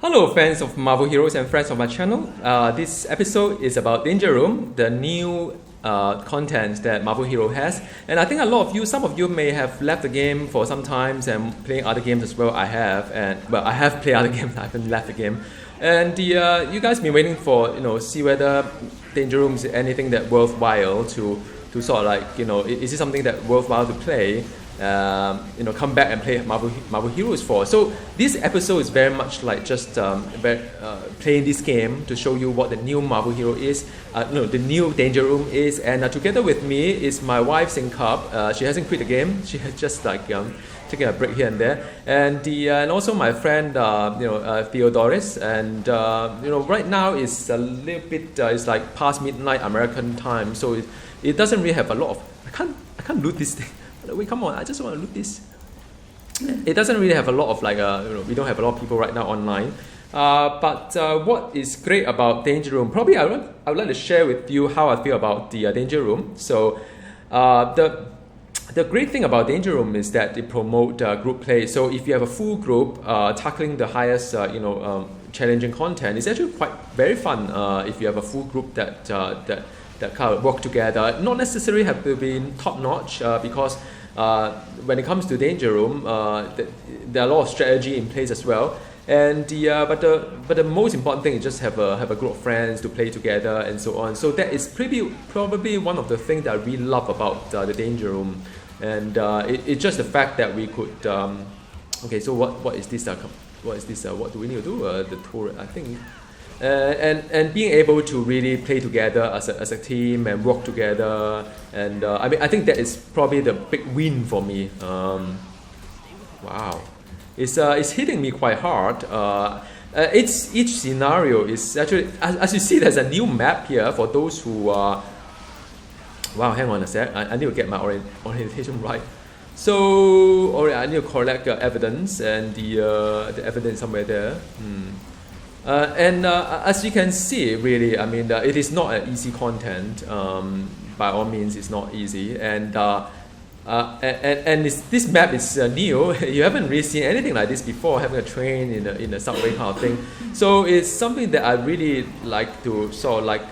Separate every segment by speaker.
Speaker 1: Hello fans of Marvel Heroes and friends of my channel. This episode is about Danger Room, the new content that Marvel Hero has. And I think some of you may have left the game for some times and playing other games as well. I have played other games, I haven't left the game. And you guys been waiting for, see whether Danger Room is anything that worthwhile to sort of like, is it something that worthwhile to play? Come back and play Marvel Heroes for. So this episode is very much like just playing this game to show you what the new Marvel Hero is, the new Danger Room is, and together with me is my wife Singcup. She hasn't quit the game. She has just taking a break here and there, and also my friend Theodoris, and right now it's a little bit it's like past midnight American time, so it doesn't really have a lot of I can't loot this thing. Wait, come on! I just want to loot this. It doesn't really have a lot of we don't have a lot of people right now online. But what is great about Danger Room? Probably I would like to share with you how I feel about the Danger Room. So the great thing about Danger Room is that it promotes group play. So if you have a full group tackling the highest challenging content, it's actually very fun if you have a full group that kind of work together. Not necessarily have to be top notch because when it comes to Danger Room, there are a lot of strategy in place as well. And but the most important thing is just have a group of friends to play together and so on. So that is probably one of the things that I really love about the Danger Room, and it's just the fact that we could. Okay, so what is this? What is this? What do we need to do? The tour, I think. And being able to really play together as a team and work together, and I think that is probably the big win for me. Wow, it's hitting me quite hard. Each scenario is actually, as you see, there's a new map here for those who are. Wow, hang on a sec. I need to get my orientation right. So, I need to collect evidence, and the evidence somewhere there. As you can see, really, it is not an easy content. By all means, it's not easy. This map is new. You haven't really seen anything like this before, having a train in a subway kind of thing. So it's something that I really like to sort of like,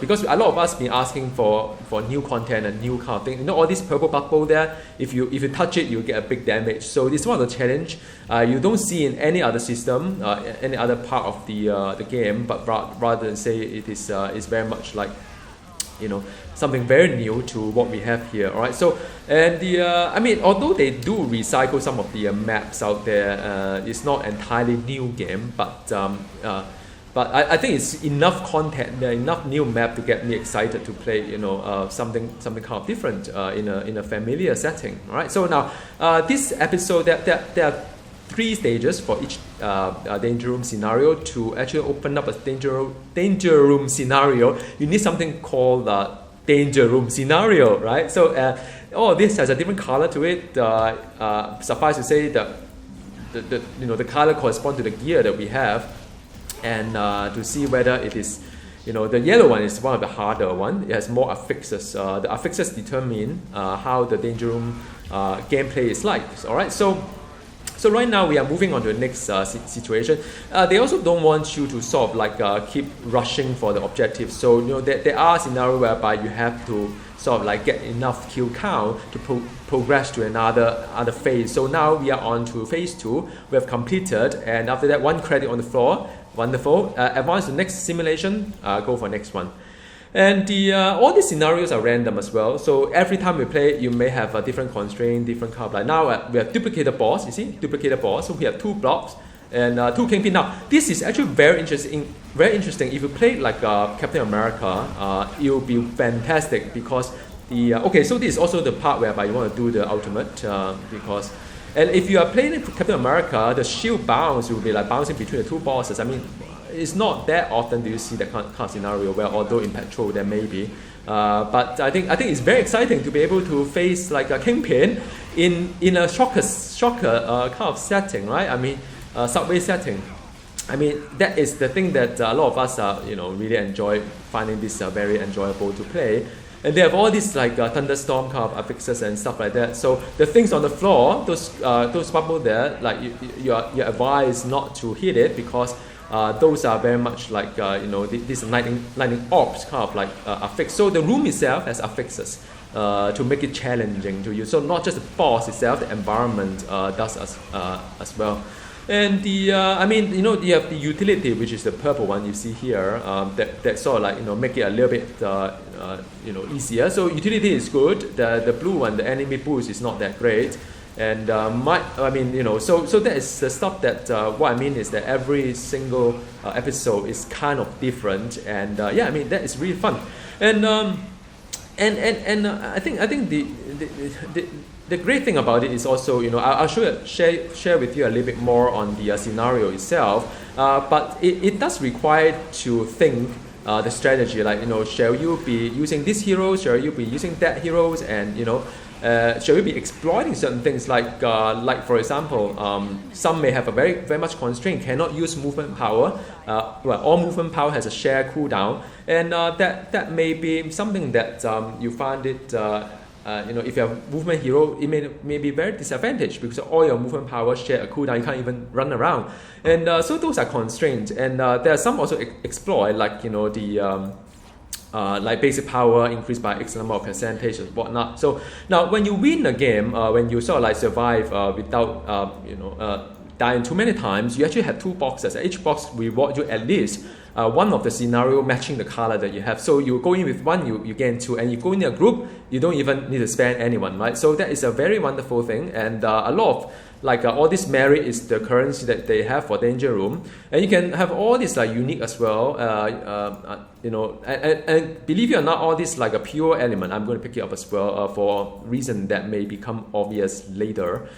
Speaker 1: because a lot of us been asking for new content and new kind of thing. All this purple bubble there, if you touch it, you get a big damage. So this is one of the challenge you don't see in any other system, any other part of the game, but rather than say it is very much like, something very new to what we have here. All right. So, and although they do recycle some of the maps out there, it's not entirely new game, but I think it's enough content, enough new map to get me excited to play. Something kind of different in a familiar setting. All right. So now, this episode there are 3 stages for each Danger Room scenario. To actually open up a Danger Room scenario, you need something called Danger Room scenario, right? So this has a different color to it. Suffice to say that the color corresponds to the gear that we have, and to see whether it is, the yellow one is one of the harder one. It has more affixes. The affixes determine how the Danger Room gameplay is like. All right, So right now we are moving on to the next situation. They also don't want you to sort of like keep rushing for the objective. So there are scenarios whereby you have to sort of like get enough kill count to progress to another phase. So now we are on to phase 2. We have completed, and after that, 1 credit on the floor. Wonderful. Advance to next simulation. Go for next one. And all these scenarios are random as well. So every time we play, you may have a different constraint, different kind of like. Now we have duplicated boss. You see, duplicated boss. So we have 2 blocks and 2 kingpin. Now this is actually very interesting. Very interesting. If you play like Captain America, it will be fantastic because So this is also the part whereby you want to do the ultimate because. And if you are playing Captain America, the shield bounce will be like bouncing between the 2 bosses. It's not that often do you see that kind of scenario where, although in Patrol there may be, but I think it's very exciting to be able to face like a Kingpin in a shocker kind of setting, right? Subway setting. That is the thing that a lot of us really enjoy, finding this very enjoyable to play. And they have all these like thunderstorm kind of affixes and stuff like that. So the things on the floor, those bubble there, like you're advised not to hit it because those are very much like these lightning orbs kind of like affix. So the room itself has affixes to make it challenging to you. So not just the boss itself, the environment does as well. And you have the utility, which is the purple one you see here, that sort of like make it a little bit easier. So utility is good. The blue one, the enemy boost, is not that great. And so that is the stuff that what I mean is that every single episode is kind of different, and that is really fun. And I think the great thing about it is also, I'll share with you a little bit more on the scenario itself, but it does require to think the strategy, like, shall you be using this hero, shall you be using that heroes, and shall you be exploiting certain things, like for example, some may have a very, very much constraint, cannot use movement power. All movement power has a share cooldown, and that may be something that you find it, if you have a movement hero, it may be very disadvantaged because all your movement power share a cooldown, you can't even run around. And so those are constraints. And there are some also exploit, like, like basic power increased by X number of percentage and whatnot. So now when you win a game, when you sort of like survive without dying too many times, you actually have 2 boxes. Each box reward you at least one of the scenario matching the color that you have. So you go in with 1, you gain 2, and you go in a group, you don't even need to spend anyone, right? So that is a very wonderful thing, and a lot of all this merit is the currency that they have for Danger Room, and you can have all this like unique as well. And believe it or not, all this like a pure element, I'm going to pick it up as well for reason that may become obvious later,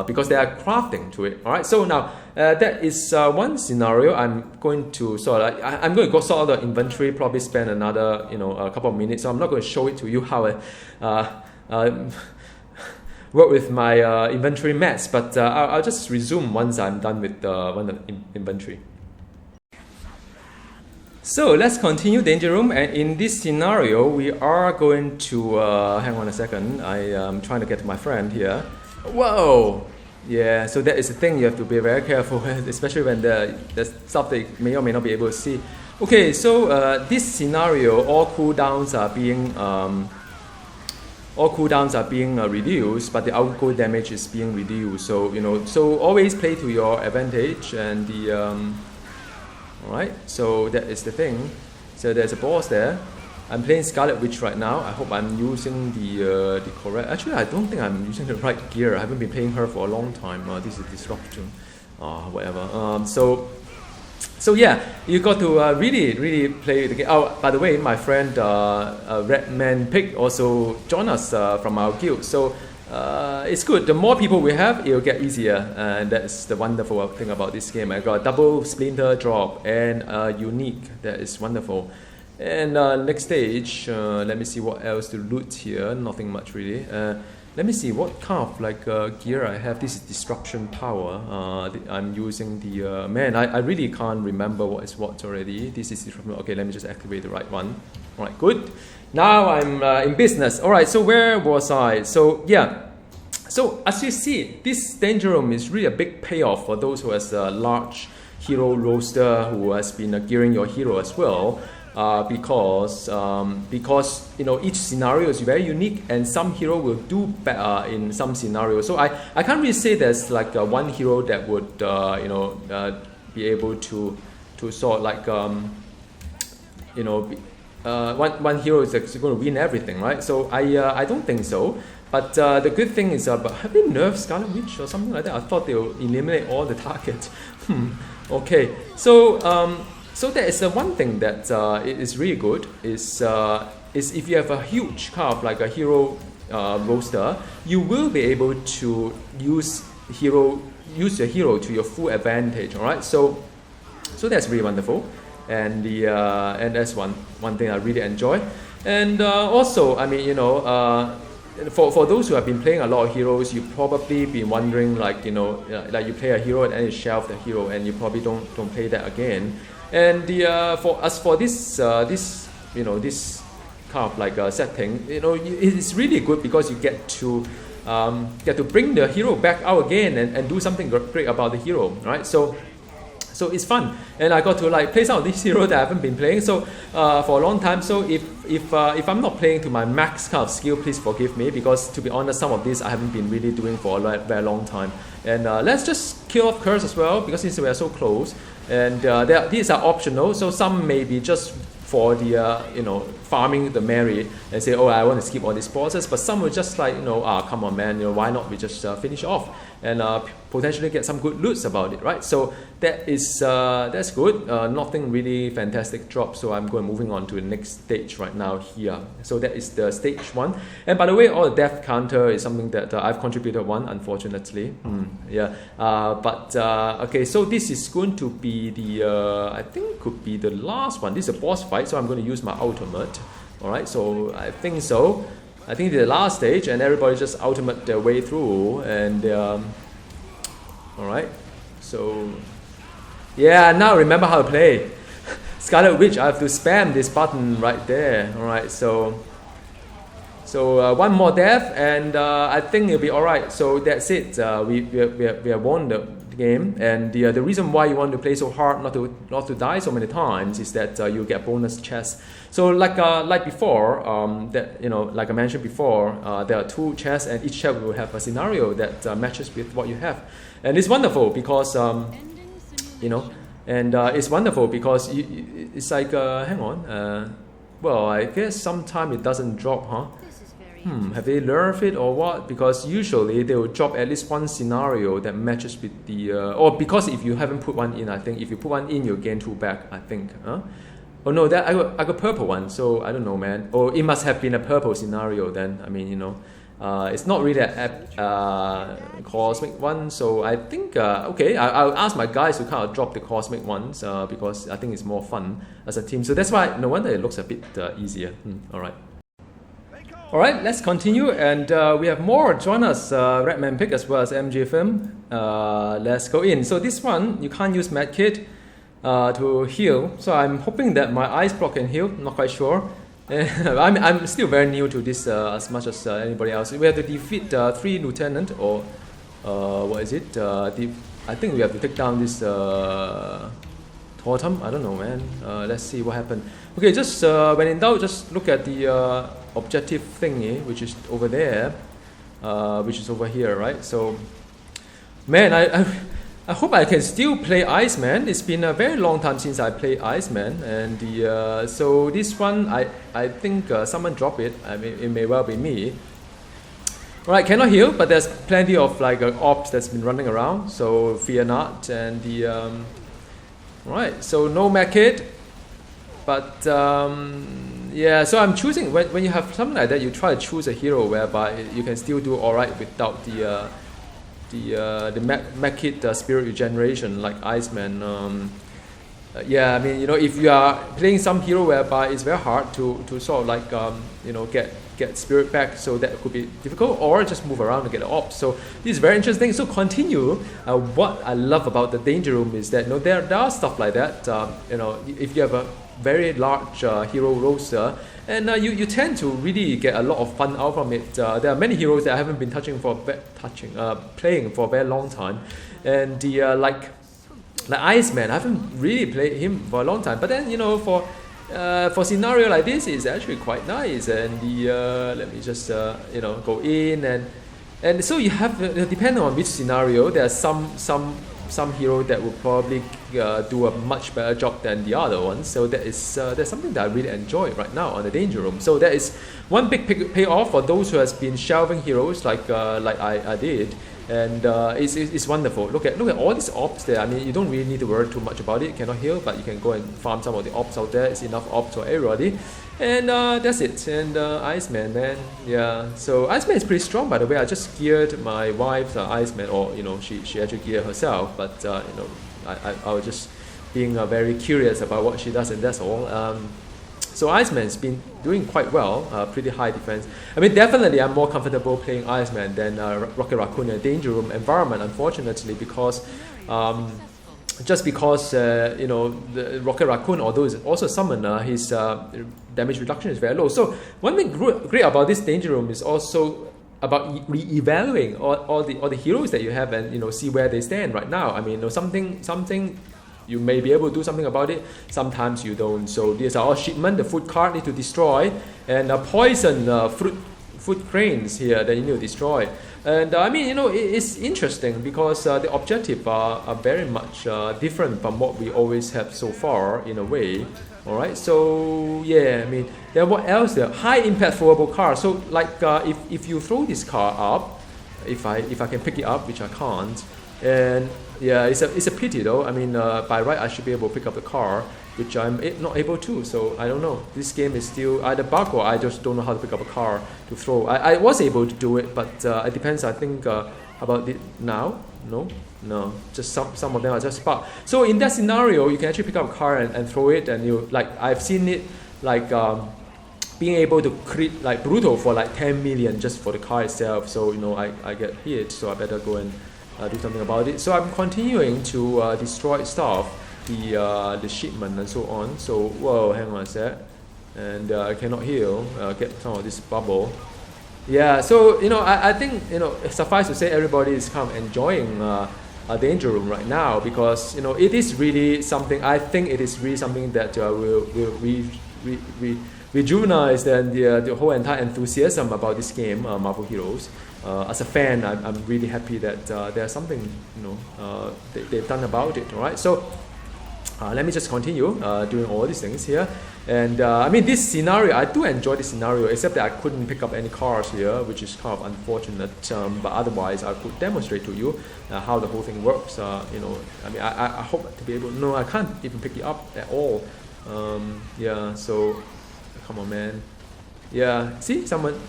Speaker 1: because they are crafting to it. All right, so now that is one scenario. I'm going to I'm going to go sort out the inventory, probably spend another a couple of minutes. So I'm not going to show it to you how work with my inventory mats, but I'll just resume once I'm done with the inventory. So let's continue Danger Room, and in this scenario we are going to hang on a second, I am trying to get to my friend here. Whoa! Yeah, so that is the thing, you have to be very careful with, especially when there's stuff that you may or may not be able to see. Okay, so this scenario, all cooldowns are being reduced, but the outgo damage is being reduced. So so always play to your advantage. And alright, so that is the thing. So there's a boss there. I'm playing Scarlet Witch right now. I hope I'm using the correct. Actually, I don't think I'm using the right gear. I haven't been playing her for a long time. This is disruption, whatever. So yeah, you got to really play the game. Oh, by the way, my friend Redman Pig also joined us from our guild. So it's good. The more people we have, it'll get easier, and that's the wonderful thing about this game. I got a double splinter drop and unique. That is wonderful. And next stage, let me see what else to loot here. Nothing much really. Let me see what kind of like gear I have. This is disruption power. I'm using the man. I really can't remember what is what already. This is disruption. Okay, let me just activate the right one. All right, good. Now I'm in business. All right. So where was I? So yeah. So as you see, this Danger Room is really a big payoff for those who has a large hero roster, who has been gearing your hero as well. Because each scenario is very unique, and some hero will do better in some scenarios. So I can't really say there's like one hero that would be able to sort of like one hero is going to win everything, right? So I don't think so. But the good thing is, have they nerfed Scarlet Witch or something like that? I thought they would eliminate all the targets. Okay, so that is the one thing that is really good, is if you have a huge kind of like a hero roster, you will be able to use your hero to your full advantage. All right, so that's really wonderful, and and that's one thing I really enjoy. And also, I mean, for those who have been playing a lot of heroes, you've probably been wondering, like like you play a hero and then you shelve the hero, and you probably don't play that again. And for this kind of like a setting, you know, it's really good because you get to bring the hero back out again and do something great about the hero, right? So it's fun, and I got to like play some of these heroes that I haven't been playing for a long time. So if I'm not playing to my max kind of skill, please forgive me, because to be honest, some of these I haven't been really doing for a very long time. And let's just kill off curse as well, because since we are so close, and these are optional. So some may be just for the farming the Mary and say, oh, I want to skip all these bosses, but some will just like, come on man, why not we just finish off and potentially get some good loots about it, right? So that's good. Nothing really fantastic drops, so I'm moving on to the next stage right now here. So that is the stage 1. And by the way, all the death counter is something that I've contributed 1, unfortunately. Okay, so this is going to be the I think could be the last one. This is a boss fight, so I'm going to use my ultimate. Alright, so I think so. I think the last stage, and everybody just ultimate their way through, and alright, so yeah, now remember how to play. Scarlet Witch, I have to spam this button right there. Alright, so one more death, and I think it'll be alright. So that's it. We have won the game, and the reason why you want to play so hard, not to die so many times, is that you get bonus chests. So like before, like I mentioned before, there are 2 chests, and each chest will have a scenario that matches with what you have, and it's wonderful because it's wonderful because it's like hang on, well, I guess sometimes it doesn't drop, huh? Have they nerfed it or what? Because usually they will drop at least one scenario that matches with the or because if you haven't put one in, I think if you put one in, you'll gain 2 back, I think. Oh no, that I got purple one, so I don't know, man. Or it must have been a purple scenario then. I mean, it's not really a cosmic one, so I think okay, I'll ask my guys to kind of drop the cosmic ones because I think it's more fun as a team. So that's why no wonder it looks a bit easier. Alright. Alright, let's continue, and we have more join us, Redman Pick as well as MJ Film. Let's go in. So this one, you can't use medkit to heal, so I'm hoping that my ice block can heal, not quite sure. I'm still very new to this as much as anybody else. We have to defeat 3 lieutenant, or what is it? I think we have to take down this totem, I don't know, man. Let's see what happened. Okay, just when in doubt, just look at the objective thingy, which is over there, which is over here, right? So, man, I hope I can still play Iceman. It's been a very long time since I played Iceman, and so this one, I think someone dropped it. I mean, it may well be me. Alright, cannot heal, but there's plenty of like ops that's been running around, so fear not. And alright, so no medkit, but yeah, so I'm choosing, when you have something like that, you try to choose a hero whereby you can still do alright without the medkit spirit regeneration, like Iceman. Yeah, I mean, if you are playing some hero whereby it's very hard to sort of like get spirit back, so that could be difficult, or just move around to get the ops. So this is very interesting. So continue. What I love about the danger room is that there are stuff like that. If you have a very large hero roster, and you tend to really get a lot of fun out from it. There are many heroes that I haven't been playing for a very long time, and like Iceman, I haven't really played him for a long time. But then for scenario like this, is actually quite nice. And let me just go in, and so you have depending on which scenario, there are some hero that will probably do a much better job than the other ones. So that's something that I really enjoy right now on the danger room. So that is one big payoff for those who has been shelving heroes like I did. And it's wonderful. Look at all these ops there. I mean, you don't really need to worry too much about it. You cannot heal, but you can go and farm some of the ops out there. It's enough ops for everybody, and that's it. And Iceman, man, yeah. So Iceman is pretty strong, by the way. I just geared my wife's Iceman, or she actually geared herself, but I was just being very curious about what she does, and that's all. So Iceman's been doing quite well, pretty high defense. I mean, definitely I'm more comfortable playing Iceman than Rocket Raccoon in a danger room environment, unfortunately, because just because you know, the Rocket Raccoon, although is also a summoner, his damage reduction is very low. So one thing great about this danger room is also about re-evaluating all the heroes that you have, and you know, see where they stand right now. I mean, you know, something you may be able to do something about it. Sometimes you don't. So these are all shipment. The food cart need to destroy, and poison fruit cranes here that you need to destroy. And I mean, you know, it's interesting because the objectives are very much different from what we always have so far, in a way. All right, so yeah, I mean, then what else there? High impact throwable car. So like, if you throw this car up, if I can pick it up, which I can't, and yeah, it's a pity though. I mean, by right I should be able to pick up the car, which I'm not able to. So I don't know. This game is still either bug, or I just don't know how to pick up a car to throw. I was able to do it, but it depends. I think about it now. No, just some of them are just bug. So in that scenario, you can actually pick up a car and throw it, and you, like, I've seen it like being able to crit like brutal for like 10 million just for the car itself. So you know, I get hit, so I better go and do something about it. So I'm continuing to destroy stuff, the shipment and so on. So whoa, hang on a sec, and I cannot heal. Get some of this bubble. Yeah, so you know, I think, you know, suffice to say, everybody is kind of enjoying a danger room right now, because you know, it is really something. I think it is really something that will rejuvenate the whole entire enthusiasm about this game, Marvel Heroes. As a fan, I'm really happy that there's something, you know, they've done about it. All right, so let me just continue doing all these things here. And I mean, this scenario, I do enjoy this scenario, except that I couldn't pick up any cars here, which is kind of unfortunate. But otherwise, I could demonstrate to you how the whole thing works. You know, I mean, I hope to be able. No, I can't even pick it up at all. Yeah, so come on, man. Yeah, see, someone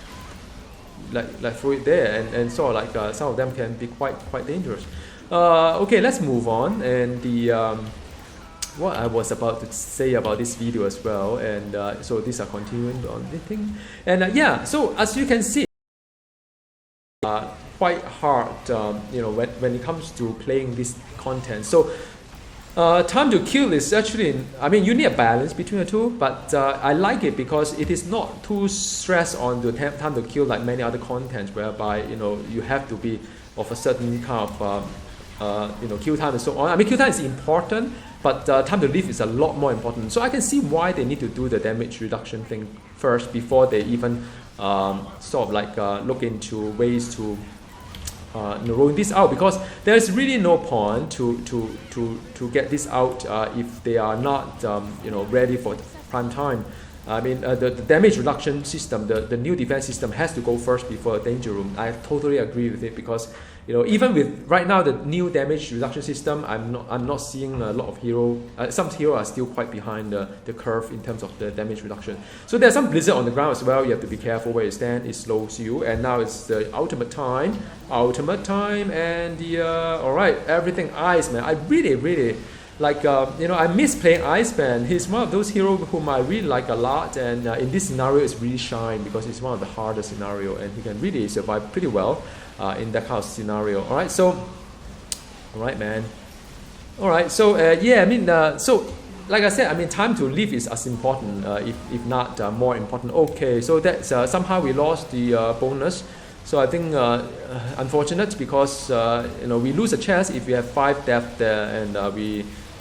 Speaker 1: like throw it there, and sort of like some of them can be quite dangerous. Okay, let's move on. And the what I was about to say about this video as well, and so these are continuing on the thing. And yeah, so as you can see, quite hard, you know, when it comes to playing this content. So time to kill is actually, I mean, you need a balance between the two, but I like it because it is not too stressed on the time to kill like many other contents, whereby, you know, you have to be of a certain kind of you know, kill time and so on. I mean, kill time is important, but time to live is a lot more important. So I can see why they need to do the damage reduction thing first before they even sort of like look into ways to rolling this out, because there's really no point to get this out if they are not you know, ready for prime time. I mean, the damage reduction system, the new defense system has to go first before a danger room. I totally agree with it, because you know, even with right now the new damage reduction system, I'm not seeing a lot of hero. Some heroes are still quite behind the curve in terms of the damage reduction. So there's some blizzard on the ground as well. You have to be careful where you stand. It slows you. And now it's the ultimate time, and the all right, everything Iceman. I really like, you know, I miss playing Iceman. He's one of those heroes whom I really like a lot, and in this scenario it's really shine because it's one of the hardest scenario, and he can really survive pretty well in that kind of scenario. All right, so all right, man. All right, so yeah, I mean, so like I said, I mean, time to live is as important, if not more important. Okay, so that's somehow we lost the bonus. So I think unfortunate, because you know, we lose a chance if we have 5 death there, and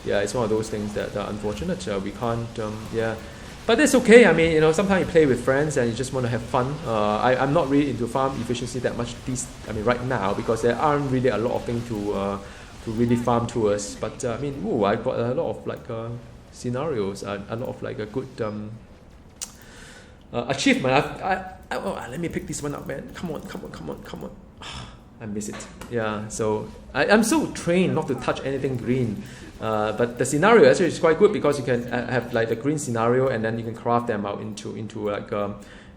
Speaker 1: yeah, it's one of those things that unfortunate. We can't, yeah, but that's okay. I mean, you know, sometimes you play with friends and you just want to have fun. I'm not really into farm efficiency that much right now, because there aren't really a lot of things to really farm to us. But I mean, ooh, I got a lot of like scenarios, a lot of like a good achievement. Let me pick this one up, man. Come on. I miss it. Yeah, so I'm so trained not to touch anything green. But the scenario actually is quite good, because you can have like the green scenario, and then you can craft them out into like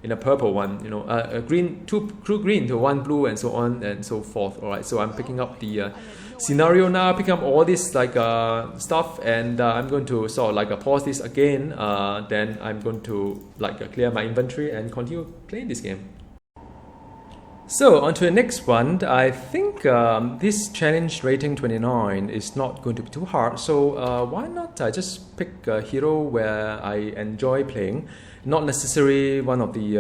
Speaker 1: in a purple one, you know, a green, two green to 1 blue, and so on and so forth. All right, so I'm picking up the scenario now, picking up all this like stuff, and I'm going to sort of like pause this again. Then I'm going to like clear my inventory and continue playing this game. So on to the next one. I think this challenge rating 29 is not going to be too hard. So why not I just pick a hero where I enjoy playing, not necessarily one of the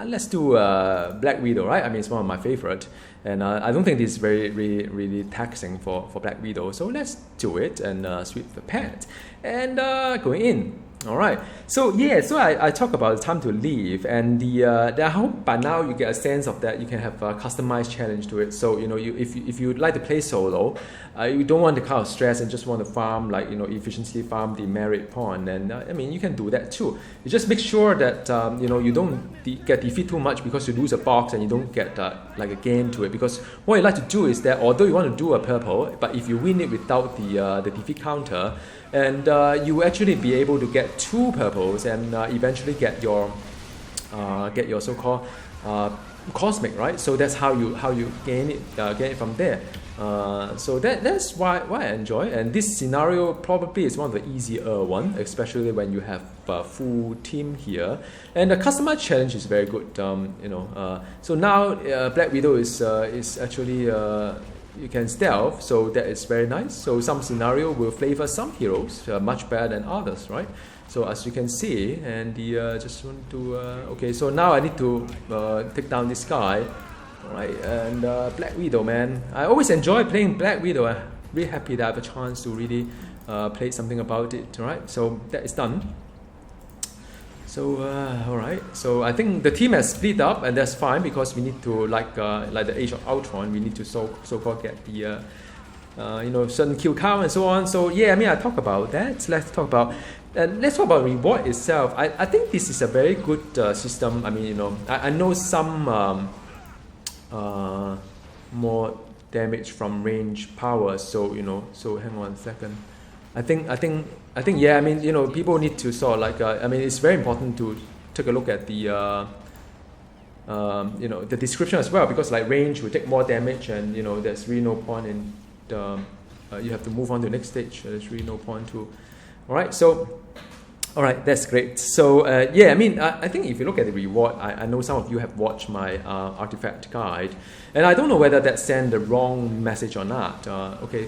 Speaker 1: let's do Black Widow, right? I mean, it's one of my favorite, and I don't think this is very really taxing for Black Widow. So let's do it and sweep the pad and going in. All right. So yeah. So I talk about the time to leave, and I hope by now you get a sense of that. You can have a customized challenge to it. So if you like to play solo, you don't want to kind of stress and just want to farm efficiently farm the merit point. And I mean, you can do that too. You just make sure that you don't get defeat too much because you lose a box and you don't get like a gain to it. Because what you like to do is that although you want to do a purple, but if you win it without the defeat counter, and you will actually be able to get 2 purples and eventually get your so-called cosmic, right? So that's how you gain it from there. So that's why I enjoy, and this scenario probably is one of the easier one, especially when you have a full team here, and the customized challenge is very good. So now Black Widow is actually you can stealth, so that is very nice. So some scenario will flavor some heroes much better than others, right? So as you can see, and just want to okay. So now I need to take down this guy, all right? And Black Widow, man, I always enjoy playing Black Widow. I'm really happy that I have a chance to really play something about it, all right? So that is done. So all right. So I think the team has split up, and that's fine because we need to like the Age of Ultron. We need to so-called get the certain kill count and so on. So yeah, I mean I talk about that. Let's talk about reward itself. I think this is a very good system. I mean I know some more damage from range powers. So so hang on a second. I think yeah. I mean people need to sort of like I mean it's very important to take a look at the the description as well, because like range will take more damage, and there's really no point in you have to move on to the next stage. There's really no point to. All right, so all right, that's great. So yeah, I mean I think if you look at the reward, I know some of you have watched my artifact guide, and I don't know whether that sent the wrong message or not. Okay,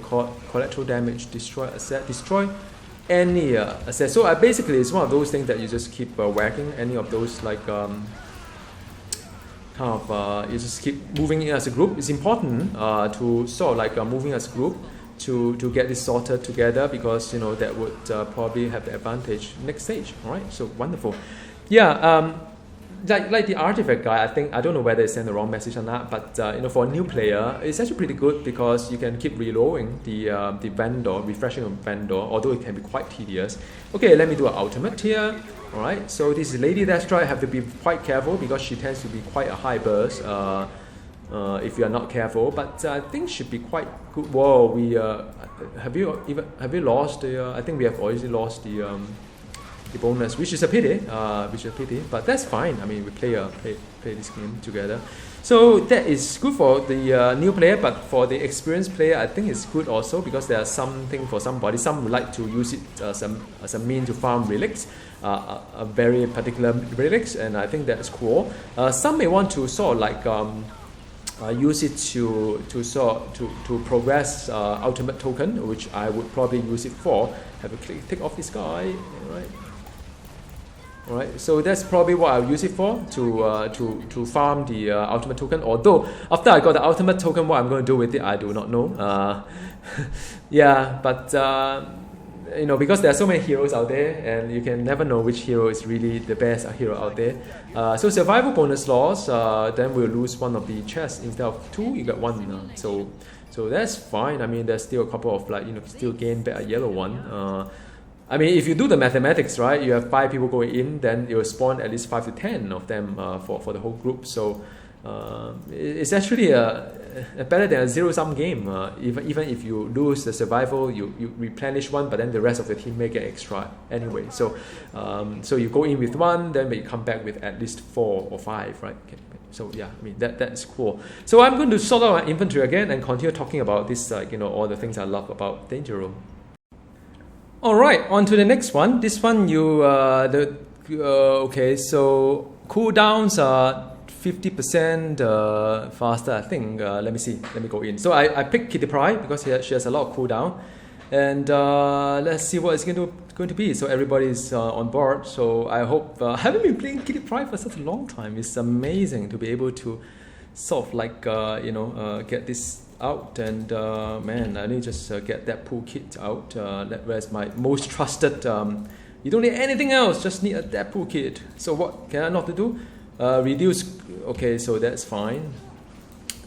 Speaker 1: collateral damage, destroy asset, destroy any asset. So basically it's one of those things that you just keep whacking any of those like you just keep moving in as a group. It's important to sort of like moving as a group to get this sorted together, because that would probably have the advantage next stage. All right, so wonderful. Yeah, like the artifact guy, I don't know whether it sent the wrong message or not, but for a new player it's actually pretty good because you can keep reloading the vendor, refreshing a vendor, although it can be quite tedious. Okay, let me do an ultimate here. All right, so this is Lady Destroy. I have to be quite careful because she tends to be quite a high burst if you are not careful, but I think should be quite good. Whoa, we have you lost the? I think we have already lost the bonus, which is a pity. But that's fine. I mean, we play this game together, so that is good for the new player. But for the experienced player, I think it's good also because there's something for somebody. Some would like to use it as a mean to farm relics, a very particular relics, and I think that's cool. Some may want to sort of like use it to progress ultimate token, which I would probably use it for. Have a click off this guy, all right. So that's probably what I'll use it for, to farm the ultimate token. Although after I got the ultimate token, what I'm going to do with it, I do not know. Yeah, but because there are so many heroes out there, and you can never know which hero is really the best hero out there. So survival bonus loss, then we'll lose one of the chests instead of 2. You get 1. So that's fine. I mean, there's still a couple of still gain back a yellow one. I mean, if you do the mathematics, right, you have 5 people going in, then it will spawn at least 5 to 10 of them for the whole group. So it's actually better than a zero-sum game. Even if you lose the survival, you replenish 1, but then the rest of the team may get extra anyway. So so you go in with 1, then you come back with at least 4 or 5, right? Okay. So yeah, I mean that's cool. So I'm going to sort out my inventory again and continue talking about this, all the things I love about Danger Room. All right, on to the next one. This one okay. So Cooldowns are 50% faster, I think. Let me see. Let me go in. So I picked Kitty Pryde because she has a lot of cooldown. And let's see what it's going to be. So everybody's on board. So I hope. I haven't been playing Kitty Pryde for such a long time. It's amazing to be able to sort of like, get this out. And man, I need to just get that pool kit out. Where's my most trusted. You don't need anything else, just need a Deadpool kit. So what can I not do? Reduce, okay, so that's fine.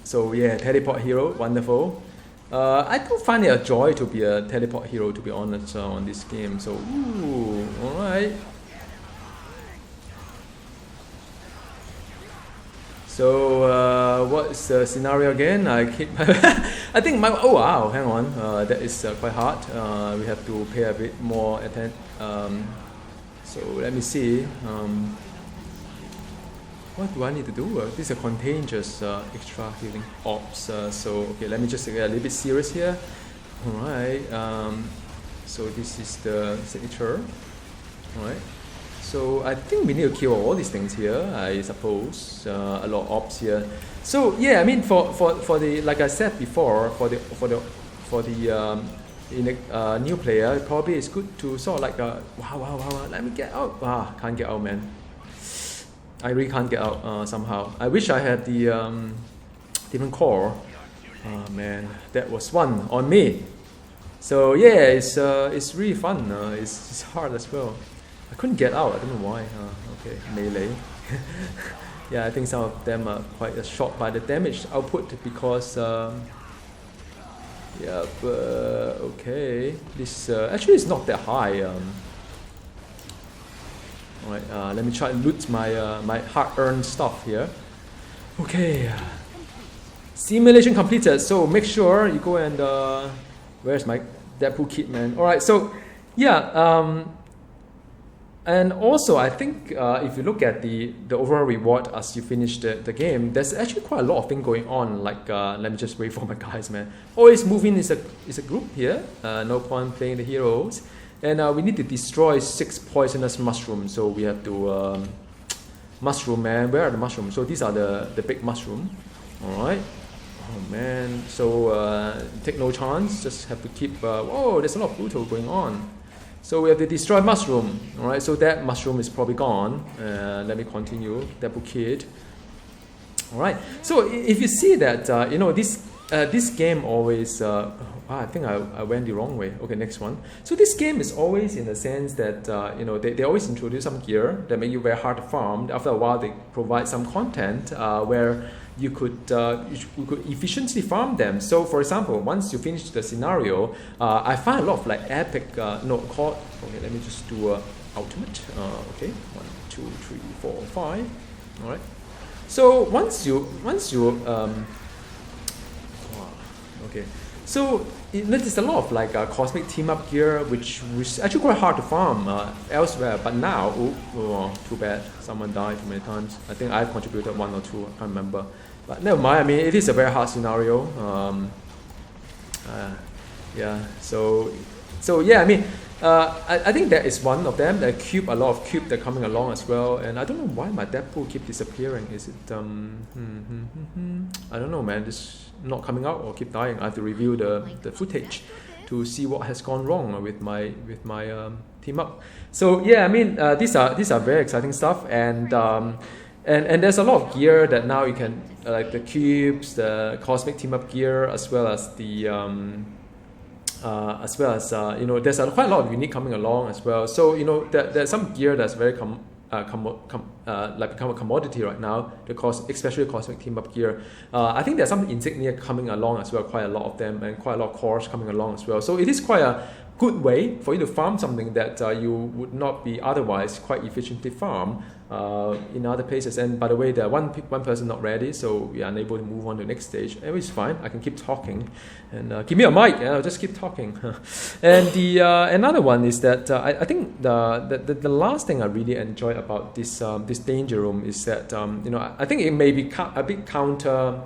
Speaker 1: So yeah, teleport hero, wonderful. I do find it a joy to be a teleport hero, to be honest, on this game. So, ooh, alright. So what's the scenario again? I keep I think my oh wow, hang on, that is quite hard. We have to pay a bit more attention. So let me see. What do I need to do? This is a contagious extra healing ops. So okay, let me just get a little bit serious here. All right. So this is the signature. All right. So I think we need to kill all these things here, I suppose. A lot of ops here. So yeah, I mean for the, like I said before, for the new player, probably it's good to sort of like wow, let me get out. Can't get out, man. I really can't get out somehow. I wish I had the different core. Man, that was one on me. So yeah, it's really fun. It's hard as well. I couldn't get out. I don't know why. Okay, melee. Yeah, I think some of them are quite short by the damage output because. Yeah, but okay. This actually is not that high. Alright, let me try and loot my my hard-earned stuff here. Okay. Simulation completed. So make sure you go and where's my Deadpool kit, man? Alright, so yeah. And also, I think if you look at the overall reward as you finish the game, there's actually quite a lot of things going on. Like, let me just wait for my guys, man. Always moving is a group here. No point playing the heroes. And we need to destroy 6 poisonous mushrooms. So we have to mushroom, man. Where are the mushrooms? So these are the big mushroom. All right. Oh man. So take no chance. Just have to keep. Whoa, there's a lot of brutal going on. So we have to destroy mushroom, all right? So that mushroom is probably gone. Let me continue. Deadpool kid. All right. So if you see that, this game always. I think I went the wrong way. Okay, next one. So this game is always in the sense that they always introduce some gear that make you very hard to farm. After a while, they provide some content where you could efficiently farm them. So for example, once you finish the scenario, I find a lot of like epic okay, let me just do ultimate. Okay, 1, 2, 3, 4, 5. All right. So once you okay, so there's a lot of like cosmic team up gear which is actually quite hard to farm elsewhere, but now too bad, someone died too many times. I think I contributed 1 or 2, I can't remember, but never mind. I mean, it is a very hard scenario. Yeah, so yeah, I mean, I think that is one of them. The cube, a lot of cube that are coming along as well, and I don't know why my Deadpool keep disappearing. Is it I don't know, man. This not coming out or keep dying. I have to review the footage to see what has gone wrong with my team up. So yeah, I mean, these are very exciting stuff, and there's a lot of gear that now you can like the cubes, the cosmic team up gear, as well as the there's quite a lot of unique coming along as well. So there's some gear that's very become a commodity right now. Especially cosmic team up gear. I think there's some insignia coming along as well. Quite a lot of them, and quite a lot of cores coming along as well. So it is quite a good way for you to farm something that you would not be otherwise quite efficiently farm in other places. And by the way, the one person not ready, so we are unable to move on to the next stage. It's fine. I can keep talking, and give me a mic, and I'll just keep talking. And the another one is that I think the last thing I really enjoy about this danger room is that I think it may be a bit counter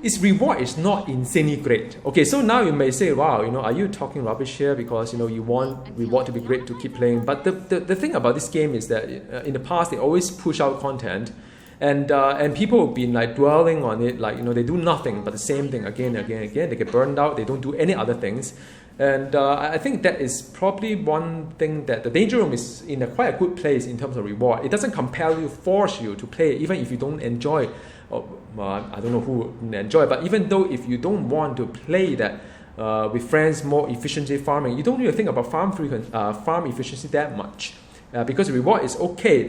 Speaker 1: its reward is not insanely great. Okay, so now you may say, wow, are you talking rubbish here because you want reward to be great to keep playing? But the thing about this game is that in the past they always push out content, and people have been like dwelling on it, like they do nothing but the same thing again and again and again. They get burned out. They don't do any other things. And I think that is probably one thing that the Danger Room is in quite a good place in terms of reward. It doesn't compel you, force you to play, even if you don't enjoy. I don't know who enjoy, but even though if you don't want to play that with friends, more efficiency farming, you don't really think about farm efficiency that much. Because the reward is okay.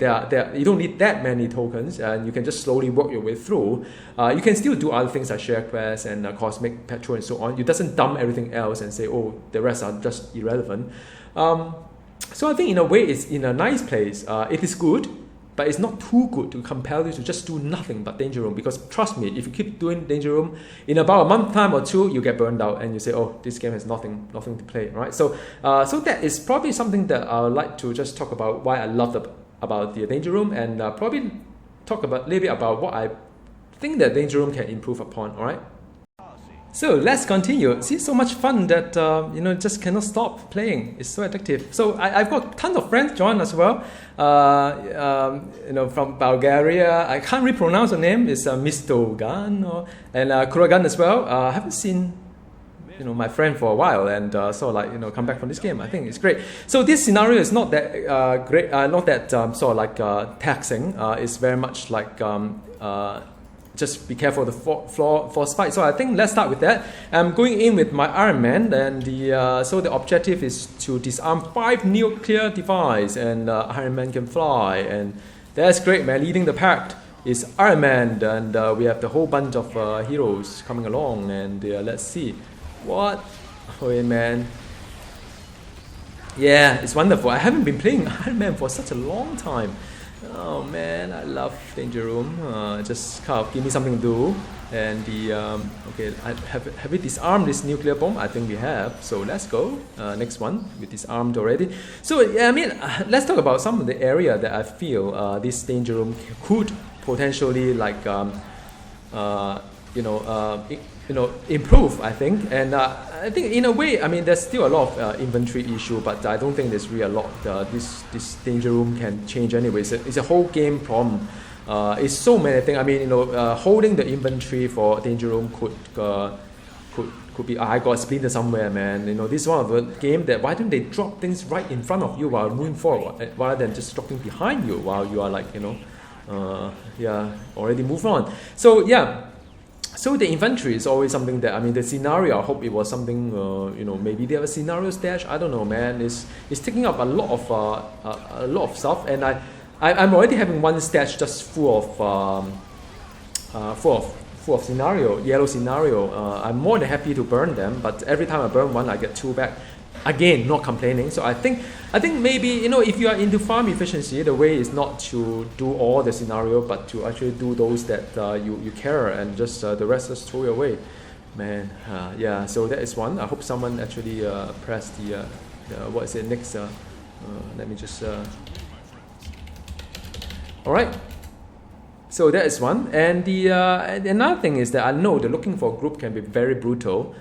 Speaker 1: You don't need that many tokens, and you can just slowly work your way through. You can still do other things like share quests and cosmic petrol and so on. It doesn't dump everything else and say, oh, the rest are just irrelevant. So I think in a way it's in a nice place. It is good, but it's not too good to compel you to just do nothing but Danger Room. Because trust me, if you keep doing Danger Room, in about a month time or two, you get burned out and you say, oh, this game has nothing to play, right? So that is probably something that I would like to just talk about why I love about the Danger Room, and probably talk about a little bit about what I think that Danger Room can improve upon, all right? So let's continue. See, so much fun that just cannot stop playing. It's so addictive. So I've got tons of friends join as well. From Bulgaria. I can't really pronounce the name. It's Mistogan and Kuragan as well. I haven't seen my friend for a while, and come back from this game. I think it's great. So this scenario is not that great. Not that taxing. It's very much like. Just be careful of the force fight. So I think let's start with that. I'm going in with my Iron Man, and the objective is to disarm 5 nuclear devices, and Iron Man can fly, and that's great, man. Leading the pack is Iron Man, and we have the whole bunch of heroes coming along, and let's see what. Oh yeah, man. Yeah, it's wonderful. I haven't been playing Iron Man for such a long time. Oh man, I love Danger Room. Just kind of give me something to do. And okay, have we disarmed this nuclear bomb? I think we have. So let's go. Next one, we disarmed already. So yeah, I mean, let's talk about some of the area that I feel this Danger Room could potentially improve, I think. And I think in a way, I mean, there's still a lot of inventory issue, but I don't think there's really a lot this Danger Room can change anyway. It's a whole game problem. It's so many things. I mean, holding the inventory for Danger Room could be, I got a splinter somewhere, man. This is one of the game that why don't they drop things right in front of you while moving forward, rather than just dropping behind you while you are already moved on. So yeah. So the inventory is always something that, I mean, the scenario, I hope it was something, maybe they have a scenario stash. I don't know, man. It's taking up a lot of stuff, and I'm already having one stash just full of scenario, yellow scenario. I'm more than happy to burn them, but every time I burn one, I get 2 back. Again, not complaining. So I think maybe if you are into farm efficiency, the way is not to do all the scenario, but to actually do those that you care, and just the rest just throw it away, man. Yeah. So that is one. I hope someone actually press the what is it next? Let me just. All right. So that is one, and the another thing is that I know the looking for a group can be very brutal.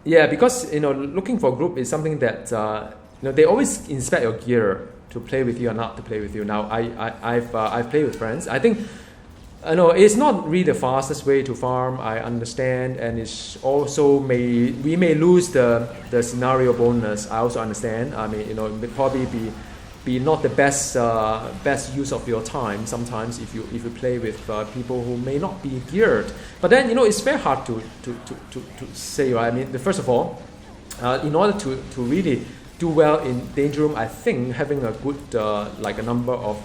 Speaker 1: Because looking for a group is something that they always inspect your gear to play with you or not to play with you. Now I've played with friends. I think it's not really the fastest way to farm. I understand, and it's also we may lose the scenario bonus. I also understand. I mean, it may probably be not the best use of your time sometimes if you play with people who may not be geared. But then it's very hard to say, right? I mean, first of all, in order to really do well in Danger Room, I think having a good a number of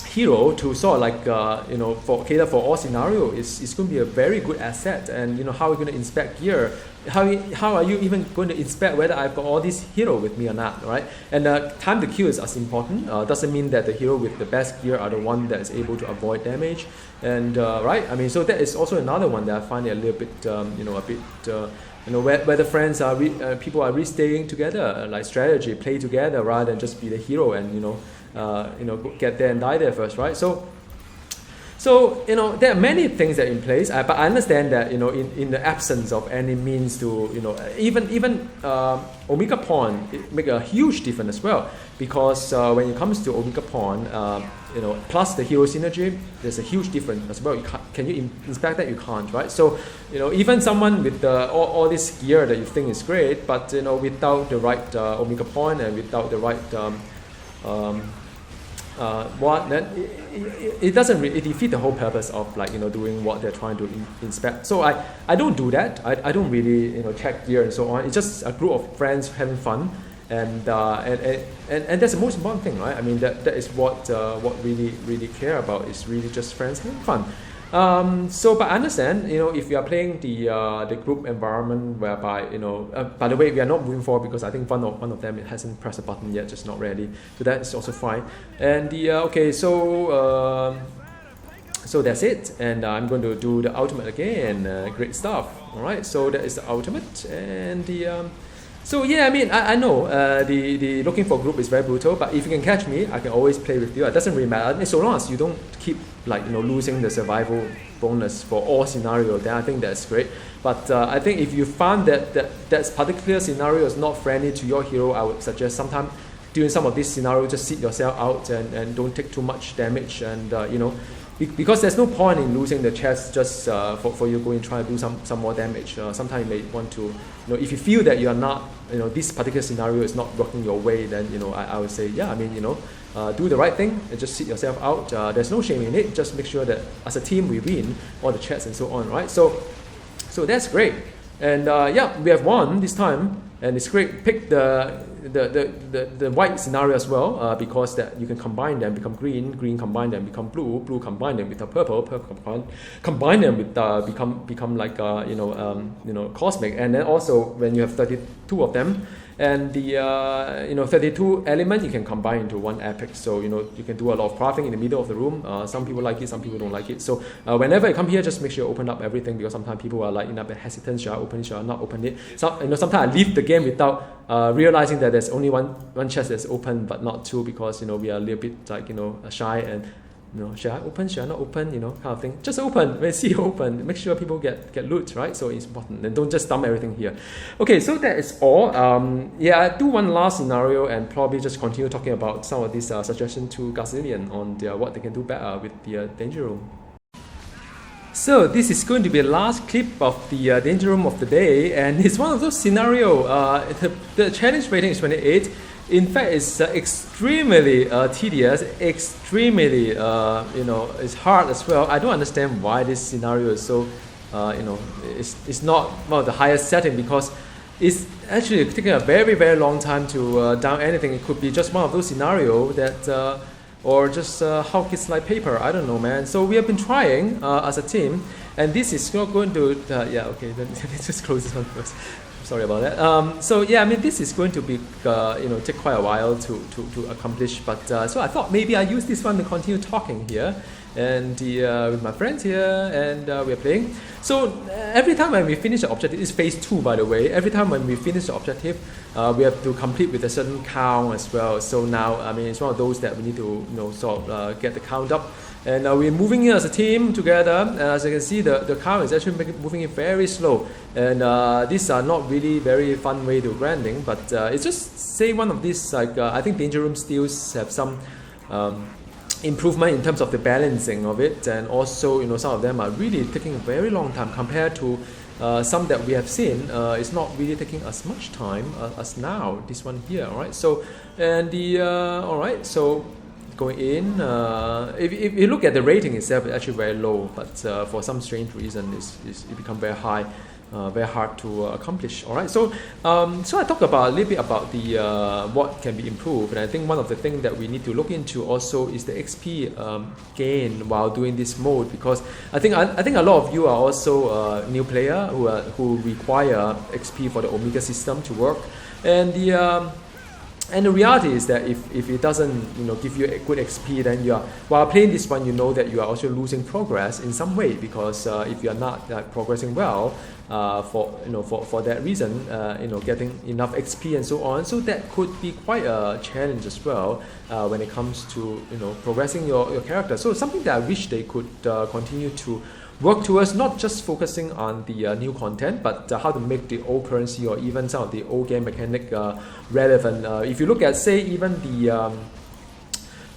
Speaker 1: hero to sort of cater for all scenario is going to be a very good asset. And how are you going to inspect gear? How are you even going to inspect whether I've got all these hero with me or not, right? And time to kill is as important. Doesn't mean that the hero with the best gear are the one that is able to avoid damage. And right, I mean, so that is also another one that I find it a little bit where the friends are people are really staying together, like strategy, play together rather than just be the hero and get there and die there first, right? So there are many things that are in place, but I understand that in the absence of any means to even Omega Pawn, it make a huge difference as well, because when it comes to Omega Pawn, plus the hero synergy, there's a huge difference as well. Can you inspect that? You can't, right? So even someone with all this gear that you think is great, but without the right Omega Pawn and without the right then it doesn't it defeat the whole purpose of doing what they're trying to inspect. So I don't do that. I don't really check gear and so on. It's just a group of friends having fun, and that's the most important thing, right? I mean that is what really care about, is really just friends having fun. But I understand, if you are playing the group environment whereby, by the way, we are not moving forward because I think one of them hasn't pressed a button yet, just not ready. So that is also fine. And so that's it. And I'm going to do the ultimate again. Great stuff. All right. So that is the ultimate. And so yeah, I mean, I know the looking for group is very brutal, but if you can catch me, I can always play with you. It doesn't really matter, so long as you don't keep losing the survival bonus for all scenarios. Then I think that's great. But I think if you find that particular scenario is not friendly to your hero, I would suggest sometime during some of these scenarios, just sit yourself out and don't take too much damage, and because there's no point in losing the chest just for you going to try to do some more damage. Sometimes you may want to, if you feel that you are not, this particular scenario is not working your way, then I would say, yeah, I mean, do the right thing and just sit yourself out. There's no shame in it. Just make sure that as a team we win all the chests and so on, right? So that's great. And yeah, we have won this time, and it's great. Pick the white scenario as well, because that you can combine them, become green combine them, become blue combine them with a purple combine them with become like cosmic. And then also when you have 32 of them, and the 32 element you can combine into one epic. So you can do a lot of crafting in the middle of the room. Some people like it, some people don't like it. So whenever you come here, just make sure you open up everything, because sometimes people are like a bit hesitant. Should I open it? Should I not open it? Sometimes I leave the game without realizing that there's only one chest that's open, but not two, because we are a little bit shy, and should I open, should I not open, kind of thing. Just open. When you see you open, make sure people get loot, right? So it's important, and don't just dump everything here. Okay, so that is all. Yeah, I do one last scenario and probably just continue talking about some of these suggestions to Gazillion on what they can do better with the Danger Room. So this is going to be the last clip of the Danger Room of the day, and it's one of those scenarios. The challenge rating is 28. In fact, it's extremely tedious, extremely, it's hard as well. I don't understand why this scenario is so, it's not one of the highest setting, because it's actually taking a very, very long time to down anything. It could be just one of those scenarios that, or just how kids like paper. I don't know, man. So we have been trying as a team, and this is not going to, yeah, okay, then let's just close this one first. Sorry about that. So yeah, I mean, this is going to be, take quite a while to accomplish. But so I thought maybe I use this one to continue talking here, and with my friends here, and we're playing. So every time when we finish the objective, it's phase 2, by the way. Every time when we finish the objective, we have to complete with a certain count as well. So now, I mean, it's one of those that we need to sort of get the count up. And we're moving here as a team together, and as you can see, the car is actually moving it very slow. And these are not really very fun way to grinding, but it's just say one of these, I think Danger Room still have some improvement in terms of the balancing of it, and also some of them are really taking a very long time compared to some that we have seen. It's not really taking as much time as now, this one here, alright? So, and alright, so going in, if you look at the rating itself, it's actually very low, but for some strange reason, it becomes very high, very hard to accomplish. All right, so I talked about a little bit about the what can be improved, and I think one of the things that we need to look into also is the XP gain while doing this mode, because I think a lot of you are also new player who require XP for the Omega system to work, and And the reality is that if it doesn't give you a good XP, then you are, while playing this one, you know that you are also losing progress in some way, because if you are not progressing well for that reason, getting enough XP and so on, so that could be quite a challenge as well when it comes to progressing your character. So something that I wish they could continue to work towards, not just focusing on the new content, but how to make the old currency or even some of the old game mechanic relevant. If you look at, say, even the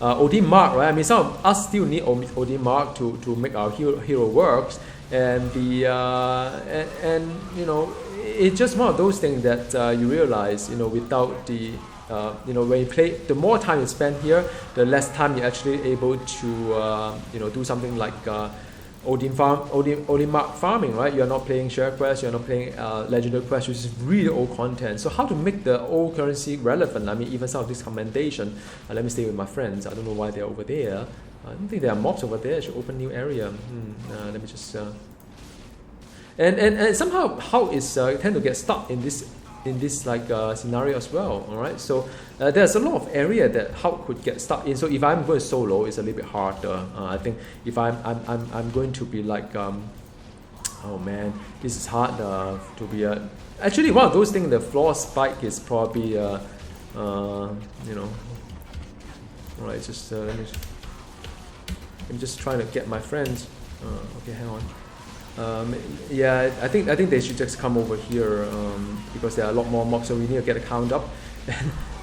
Speaker 1: Odin Mark, right? I mean, some of us still need Odin Mark to make our hero works, and it's just one of those things that you realize, without the when you play, the more time you spend here, the less time you're actually able to do something like Odin Mark farming, right? You're not playing share quests, you're not playing legendary quests, which is really old content. So how to make the old currency relevant? I mean, even some of this commendation. Let me stay with my friends. I don't know why they're over there. I don't think there are mobs over there. I should open new area. Let me just. And somehow how is tend to get stuck in this scenario as well. All right, so there's a lot of area that Hulk could get stuck in. So if I'm going solo, it's a little bit harder. I think if I'm going to be like, oh man, this is hard to be actually one of those things. The floor spike is probably all right. Just I'm just trying to get my friends. Okay, hang on. Yeah, I think they should just come over here because there are a lot more mobs, so we need to get a count up.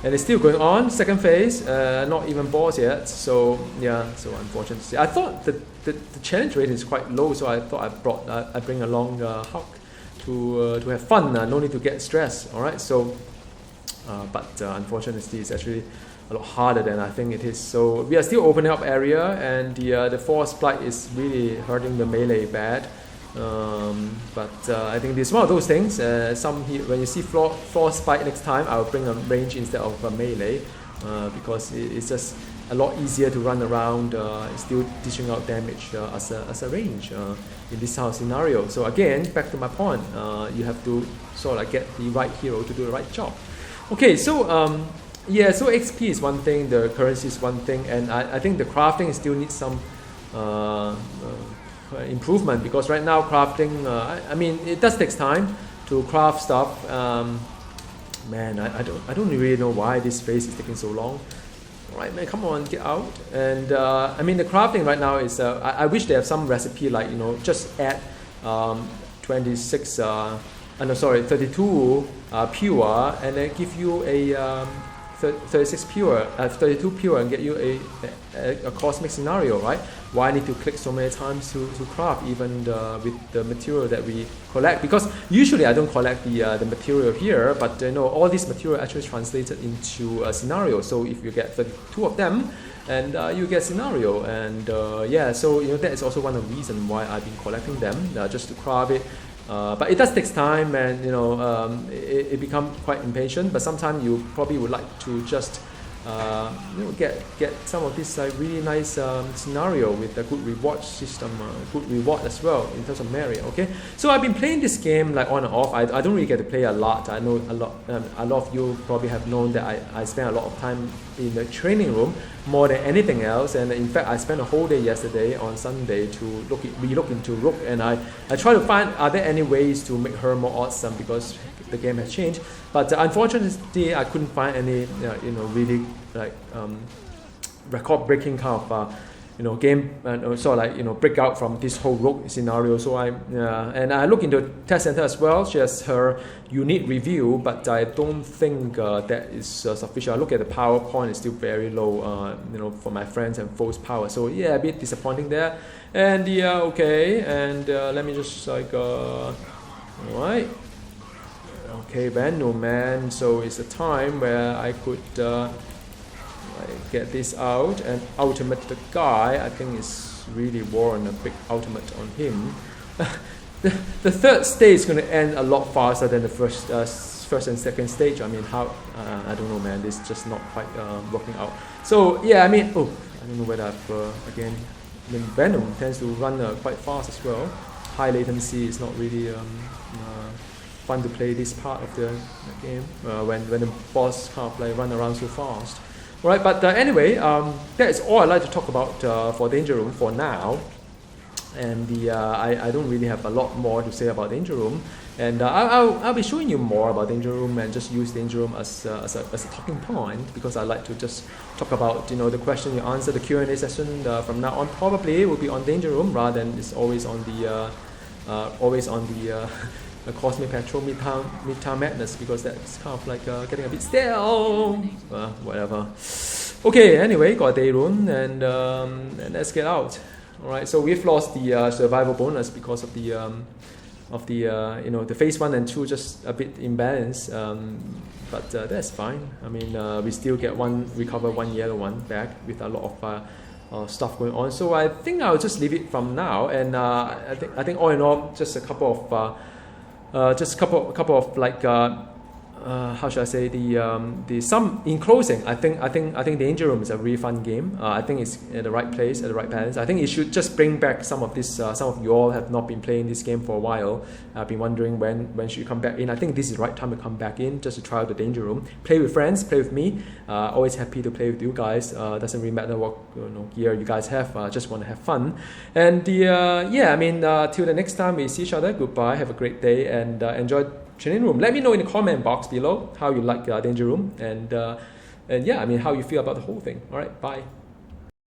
Speaker 1: And it's still going on. Second phase, not even boss yet. So yeah, so unfortunately, I thought that the challenge rate is quite low, so I thought I bring along Hulk to have fun. No need to get stressed. All right, so but unfortunately, it's actually a lot harder than I think it is. So we are still opening up area, and the force flight is really hurting the melee bad. But I think this is one of those things. When you see floor spike next time, I'll bring a range instead of a melee because it's just a lot easier to run around, still dishing out damage as a range in this kind of scenario. So again, back to my point, you have to sort of get the right hero to do the right job. Okay, so yeah, so XP is one thing, the currency is one thing, and I think the crafting still needs some improvement, because right now crafting, I mean, it does take time to craft stuff. Man, I don't really know why this phase is taking so long. All right, man, come on, get out. And I mean, the crafting right now is, I wish they have some recipe like, just add 32 pure, and then give you a 36 pure, 32 pure, and get you a cosmic scenario, right? Why I need to click so many times to craft, even with the material that we collect? Because usually I don't collect the material here, but all this material actually translated into a scenario. So if you get 32 of them, and you get scenario, and yeah, so that is also one of the reasons why I've been collecting them, just to craft it. But it does take time, and it becomes quite impatient. But sometimes you probably would like to just get some of this really nice scenario with a good reward system, good reward as well in terms of merit. Okay, so I've been playing this game like on and off. I don't really get to play a lot. I know a lot of you probably have known that I spend a lot of time in the training room more than anything else, and in fact I spent a whole day yesterday on Sunday to look into Rook, and I try to find, are there any ways to make her more awesome, because the game has changed. But unfortunately I couldn't find any really like record-breaking kind of game, and sort of like break out from this whole Rogue scenario. So and I look into Test Center as well. She has her unique review, but I don't think that is sufficient. I look at the PowerPoint; it's still very low, for my friends and foes' power. So yeah, a bit disappointing there. And yeah, okay, and let me just like all right. Okay, Venom, man. So it's a time where I could get this out and ultimate the guy. I think it's really warrant a big ultimate on him. The third stage is going to end a lot faster than the first and second stage. I mean, how? I don't know, man. This is just not quite working out. So yeah, I mean, I don't know whether I've again. I mean, Venom tends to run quite fast as well. High latency is not really fun to play this part of the game when the boss kind of like run around so fast. All right, but anyway, that is all I'd like to talk about for Danger Room for now. And I don't really have a lot more to say about Danger Room. And I'll be showing you more about Danger Room and just use Danger Room as a talking point, because I like to just talk about the question you answer, the Q&A session from now on probably will be on Danger Room rather than it's always on the the Cosmic Patrol Midtown Madness, because that's kind of like getting a bit stale. Whatever. Okay, anyway, got a day rune and let's get out. All right, so we've lost the survival bonus because of the the phase 1 and 2 just a bit imbalanced, but that's fine. I mean, we still get recover one yellow one back with a lot of stuff going on. So I think I'll just leave it from now, and I think all in all, just a couple of like how should I say, the some in closing, I think Danger Room is a really fun game. I think it's at the right place, at the right balance. I think it should just bring back some of this. Some of you all have not been playing this game for a while. I've been wondering when should you come back in. I think this is the right time to come back in, just to try out the Danger Room. Play with friends, play with me. Always happy to play with you guys. Doesn't really matter what gear you guys have. Just want to have fun. And I mean, till the next time we see each other. Goodbye. Have a great day and enjoy Training Room. Let me know in the comment box below how you like Danger Room and yeah, I mean how you feel about the whole thing. All right, bye.